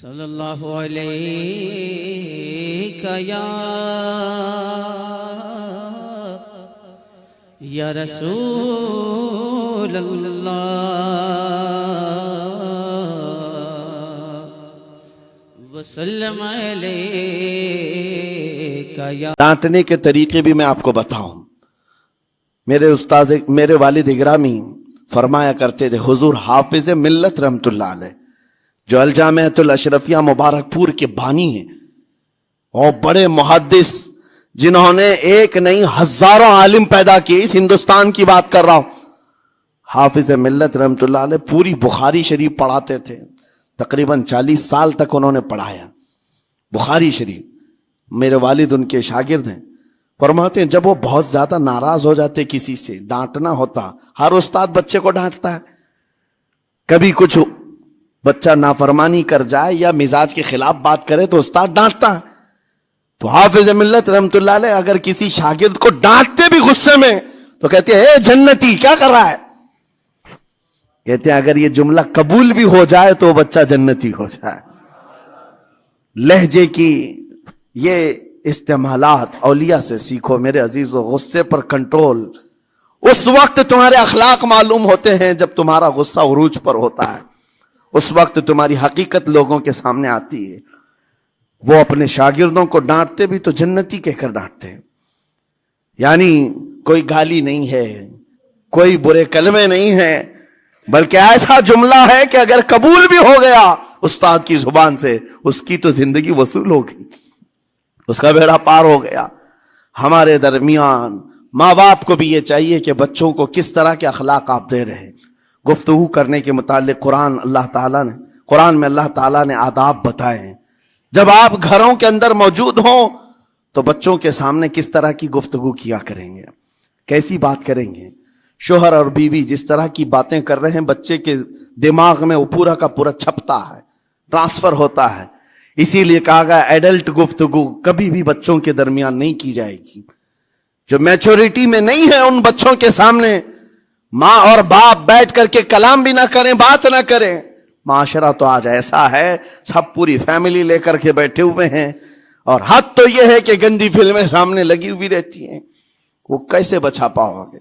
صلی اللہ علیہ یا رسول اللہ وسلم علیہ یا. ڈانٹنے کے طریقے بھی میں آپ کو بتاؤں. میرے استاد میرے والد اگرامی فرمایا کرتے تھے، حضور حافظ ملت رحمت اللہ علیہ جو الجامعۃ الاشرفیہ مبارک پور کے بانی ہیں اور بڑے محدث جنہوں نے ایک نہیں ہزاروں عالم پیدا کیے، اس ہندوستان کی بات کر رہا ہوں. حافظ ملت رحمت اللہ علیہ پوری بخاری شریف پڑھاتے تھے، تقریباً 40 سال تک انہوں نے پڑھایا بخاری شریف. میرے والد ان کے شاگرد ہیں. فرماتے ہیں جب وہ بہت زیادہ ناراض ہو جاتے کسی سے، ڈانٹنا ہوتا، ہر استاد بچے کو ڈانٹتا ہے، کبھی کچھ بچہ نافرمانی کر جائے یا مزاج کے خلاف بات کرے تو استاد ڈانٹتا ہے. تو حافظ ملت رحمت اللہ علیہ اگر کسی شاگرد کو ڈانٹتے بھی غصے میں تو کہتے ہیں اے جنتی کیا کر رہا ہے. کہتے ہیں اگر یہ جملہ قبول بھی ہو جائے تو بچہ جنتی ہو جائے. لہجے کی یہ استعمالات اولیاء سے سیکھو میرے عزیزو. غصے پر کنٹرول اس وقت تمہارے اخلاق معلوم ہوتے ہیں جب تمہارا غصہ عروج پر ہوتا ہے، اس وقت تمہاری حقیقت لوگوں کے سامنے آتی ہے. وہ اپنے شاگردوں کو ڈانٹتے بھی تو جنتی کہہ کر ڈانٹتے ہیں، یعنی کوئی گالی نہیں ہے، کوئی برے کلمے نہیں ہیں، بلکہ ایسا جملہ ہے کہ اگر قبول بھی ہو گیا استاد کی زبان سے اس کی تو زندگی وصول ہوگی، اس کا بیڑا پار ہو گیا. ہمارے درمیان ماں باپ کو بھی یہ چاہیے کہ بچوں کو کس طرح کے اخلاق آپ دے رہے ہیں. گفتگو کرنے کے متعلق قرآن میں اللہ تعالیٰ نے آداب بتائے ہیں. جب آپ گھروں کے اندر موجود ہوں تو بچوں کے سامنے کس طرح کی گفتگو کیا کریں گے، کیسی بات کریں گے. شوہر اور بیوی جس طرح کی باتیں کر رہے ہیں بچے کے دماغ میں وہ پورا کا پورا چھپتا ہے، ٹرانسفر ہوتا ہے. اسی لیے کہا گیا ایڈلٹ گفتگو کبھی بھی بچوں کے درمیان نہیں کی جائے گی. جو میچورٹی میں نہیں ہے ان بچوں کے سامنے ماں اور باپ بیٹھ کر کے کلام بھی نہ کریں، بات نہ کریں. معاشرہ تو آج ایسا ہے سب پوری فیملی لے کر کے بیٹھے ہوئے ہیں، اور حد تو یہ ہے کہ گندی فلمیں سامنے لگی ہوئی رہتی ہیں. وہ کیسے بچا پاؤ گے؟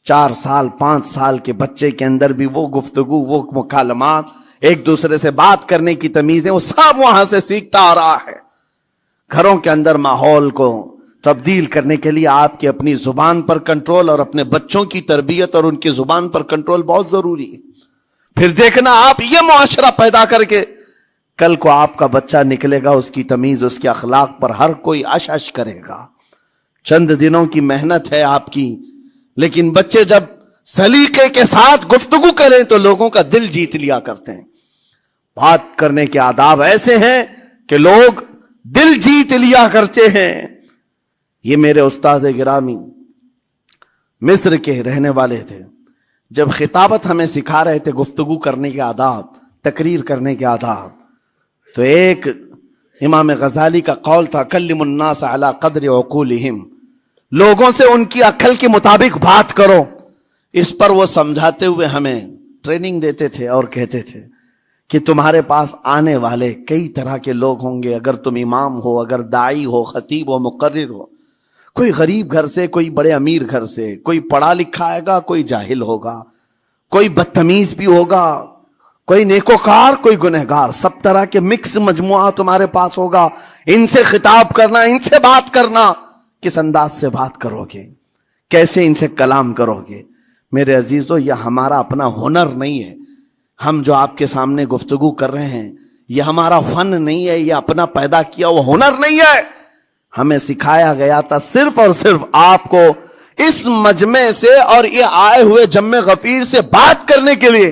4 سال 5 سال کے بچے کے اندر بھی وہ گفتگو، وہ مکالمات، ایک دوسرے سے بات کرنے کی تمیزیں، وہ سب وہاں سے سیکھتا آ رہا ہے. گھروں کے اندر ماحول کو تبدیل کرنے کے لیے آپ کی اپنی زبان پر کنٹرول اور اپنے بچوں کی تربیت اور ان کی زبان پر کنٹرول بہت ضروری ہے. پھر دیکھنا آپ یہ معاشرہ پیدا کر کے کل کو آپ کا بچہ نکلے گا، اس کی تمیز، اس کے اخلاق پر ہر کوئی اش اش کرے گا. چند دنوں کی محنت ہے آپ کی، لیکن بچے جب سلیقے کے ساتھ گفتگو کریں تو لوگوں کا دل جیت لیا کرتے ہیں. بات کرنے کے آداب ایسے ہیں کہ لوگ دل جیت لیا کرتے ہیں. یہ میرے استاد گرامی مصر کے رہنے والے تھے. جب خطابت ہمیں سکھا رہے تھے گفتگو کرنے کے آداب، تقریر کرنے کے آداب، تو ایک امام غزالی کا قول تھا کلم الناس علی قدر عقولہم، لوگوں سے ان کی عقل کے مطابق بات کرو. اس پر وہ سمجھاتے ہوئے ہمیں ٹریننگ دیتے تھے اور کہتے تھے کہ تمہارے پاس آنے والے کئی طرح کے لوگ ہوں گے. اگر تم امام ہو، اگر داعی ہو، خطیب ہو، مقرر ہو، کوئی غریب گھر سے، کوئی بڑے امیر گھر سے، کوئی پڑھا لکھا آئے گا، کوئی جاہل ہوگا، کوئی بدتمیز بھی ہوگا، کوئی نیکوکار، کوئی گنہگار، سب طرح کے مکس مجموعہ تمہارے پاس ہوگا. ان سے خطاب کرنا، ان سے بات کرنا، کس انداز سے بات کرو گے، کیسے ان سے کلام کرو گے. میرے عزیزو یہ ہمارا اپنا ہنر نہیں ہے. ہم جو آپ کے سامنے گفتگو کر رہے ہیں یہ ہمارا فن نہیں ہے، یہ اپنا پیدا کیا وہ ہنر نہیں ہے. ہمیں سکھایا گیا تھا صرف اور صرف آپ کو اس مجمع سے اور یہ آئے ہوئے جمع غفیر سے بات کرنے کے لیے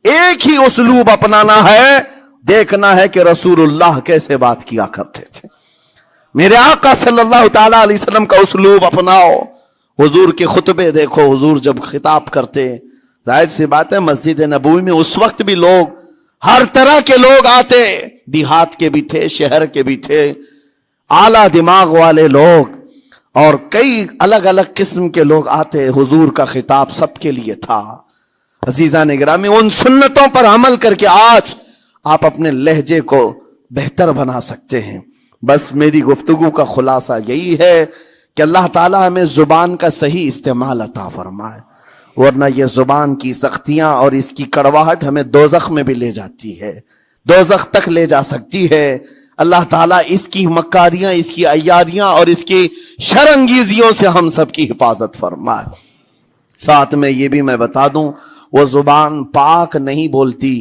ایک ہی اسلوب اپنانا ہے. دیکھنا ہے کہ رسول اللہ کیسے بات کیا کرتے تھے. میرے آقا صلی اللہ تعالی علیہ وسلم کا اسلوب اپناؤ. حضور کے خطبے دیکھو، حضور جب خطاب کرتے، ظاہر سی بات ہے مسجد نبوی میں اس وقت بھی لوگ، ہر طرح کے لوگ آتے، دیہات کے بھی تھے، شہر کے بھی تھے، اعلیٰ دماغ والے لوگ اور کئی الگ الگ قسم کے لوگ آتے. حضور کا خطاب سب کے لیے تھا. عزیزان گرامی، ان سنتوں پر عمل کر کے آج آپ اپنے لہجے کو بہتر بنا سکتے ہیں. بس میری گفتگو کا خلاصہ یہی ہے کہ اللہ تعالیٰ ہمیں زبان کا صحیح استعمال عطا فرمائے، ورنہ یہ زبان کی سختیاں اور اس کی کڑواہٹ ہمیں دوزخ میں بھی لے جاتی ہے، دوزخ تک لے جا سکتی ہے. اللہ تعالیٰ اس کی مکاریاں، اس کی عیاریاں اور اس کی شرانگیزیوں سے ہم سب کی حفاظت فرمائے. ساتھ میں یہ بھی میں بتا دوں، وہ زبان پاک نہیں بولتی،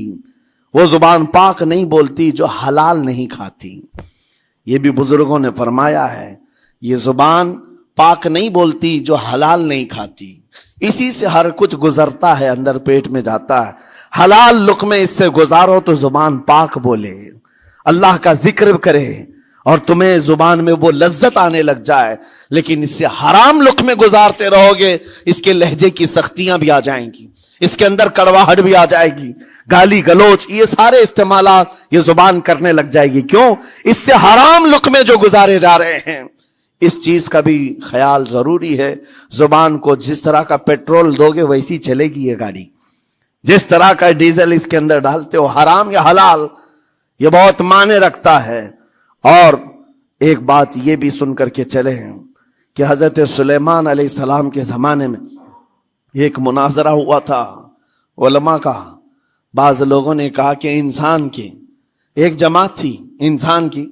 وہ زبان پاک نہیں بولتی جو حلال نہیں کھاتی. یہ بھی بزرگوں نے فرمایا ہے، یہ زبان پاک نہیں بولتی جو حلال نہیں کھاتی. اسی سے ہر کچھ گزرتا ہے، اندر پیٹ میں جاتا ہے. حلال لقمے اس سے گزارو تو زبان پاک بولے، اللہ کا ذکر کرے اور تمہیں زبان میں وہ لذت آنے لگ جائے. لیکن اس سے حرام لقمے گزارتے رہو گے، اس کے لہجے کی سختیاں بھی آ جائیں گی، اس کے اندر کڑواہٹ بھی آ جائے گی، گالی گلوچ، یہ سارے استعمالات یہ زبان کرنے لگ جائے گی. کیوں؟ اس سے حرام لقمے جو گزارے جا رہے ہیں. اس چیز کا بھی خیال ضروری ہے. زبان کو جس طرح کا پیٹرول دو گے ویسی چلے گی یہ گاڑی، جس طرح کا ڈیزل اس کے اندر ڈالتے ہو، حرام یا حلال، یہ بہت معنی رکھتا ہے. اور ایک بات یہ بھی سن کر کے چلے ہیں کہ حضرت سلیمان علیہ السلام کے زمانے میں ایک مناظرہ ہوا تھا علماء کا. بعض لوگوں نے کہا کہ انسان کی ایک جماعت تھی، انسان کی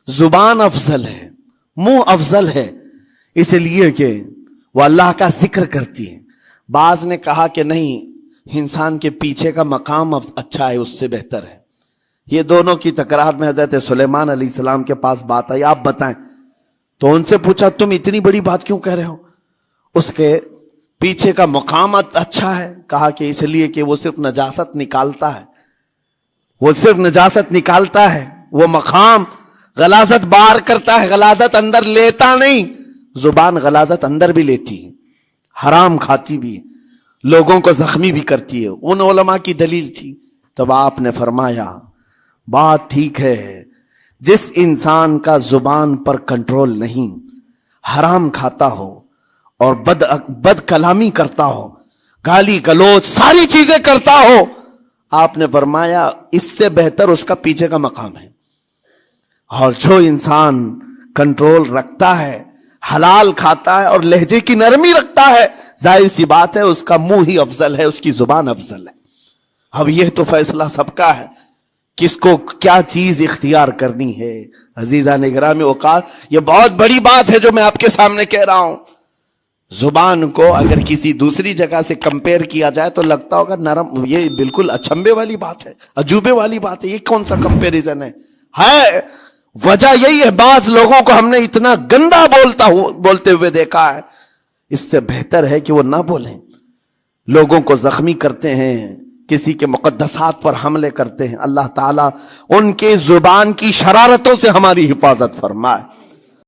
زبان افضل ہے، منہ افضل ہے، اس لیے کہ وہ اللہ کا ذکر کرتی ہے. بعض نے کہا کہ نہیں، انسان کے پیچھے کا مقام اچھا ہے، اس سے بہتر ہے. یہ دونوں کی تکرار میں حضرت سلیمان علیہ السلام کے پاس بات آئی، آپ بتائیں. تو ان سے پوچھا تم اتنی بڑی بات کیوں کہہ رہے ہو؟ اس کے پیچھے کا مقام اچھا ہے. کہا کہ اس لیے کہ وہ صرف نجاست نکالتا ہے، وہ صرف نجاست نکالتا ہے، وہ مقام غلاظت باہر کرتا ہے، غلاظت اندر لیتا نہیں. زبان غلاظت اندر بھی لیتی ہے، حرام کھاتی بھی ہے، لوگوں کو زخمی بھی کرتی ہے. ان علماء کی دلیل تھی. تب آپ نے فرمایا بات ٹھیک ہے، جس انسان کا زبان پر کنٹرول نہیں، حرام کھاتا ہو اور بد کلامی کرتا ہو، گالی گلوچ ساری چیزیں کرتا ہو، آپ نے فرمایا اس سے بہتر اس کا پیچھے کا مقام ہے. اور جو انسان کنٹرول رکھتا ہے، حلال کھاتا ہے اور لہجے کی نرمی رکھتا ہے، ظاہر سی بات ہے اس کا منہ ہی افضل ہے، اس کی زبان افضل ہے. اب یہ تو فیصلہ سب کا ہے، کس کو کیا چیز اختیار کرنی ہے. عزیزان گرامی اوقات، یہ بہت بڑی بات ہے جو میں آپ کے سامنے کہہ رہا ہوں. زبان کو اگر کسی دوسری جگہ سے کمپیئر کیا جائے تو لگتا ہوگا نرم، یہ بالکل اچنبے والی بات ہے، عجوبے والی بات ہے، یہ کون سا کمپیریزن ہے. وجہ یہی ہے، بعض لوگوں کو ہم نے اتنا گندا بولتے ہوئے دیکھا ہے. اس سے بہتر ہے کہ وہ نہ بولیں. لوگوں کو زخمی کرتے ہیں، کسی کے مقدسات پر حملے کرتے ہیں. اللہ تعالیٰ ان کے زبان کی شرارتوں سے ہماری حفاظت فرمائے.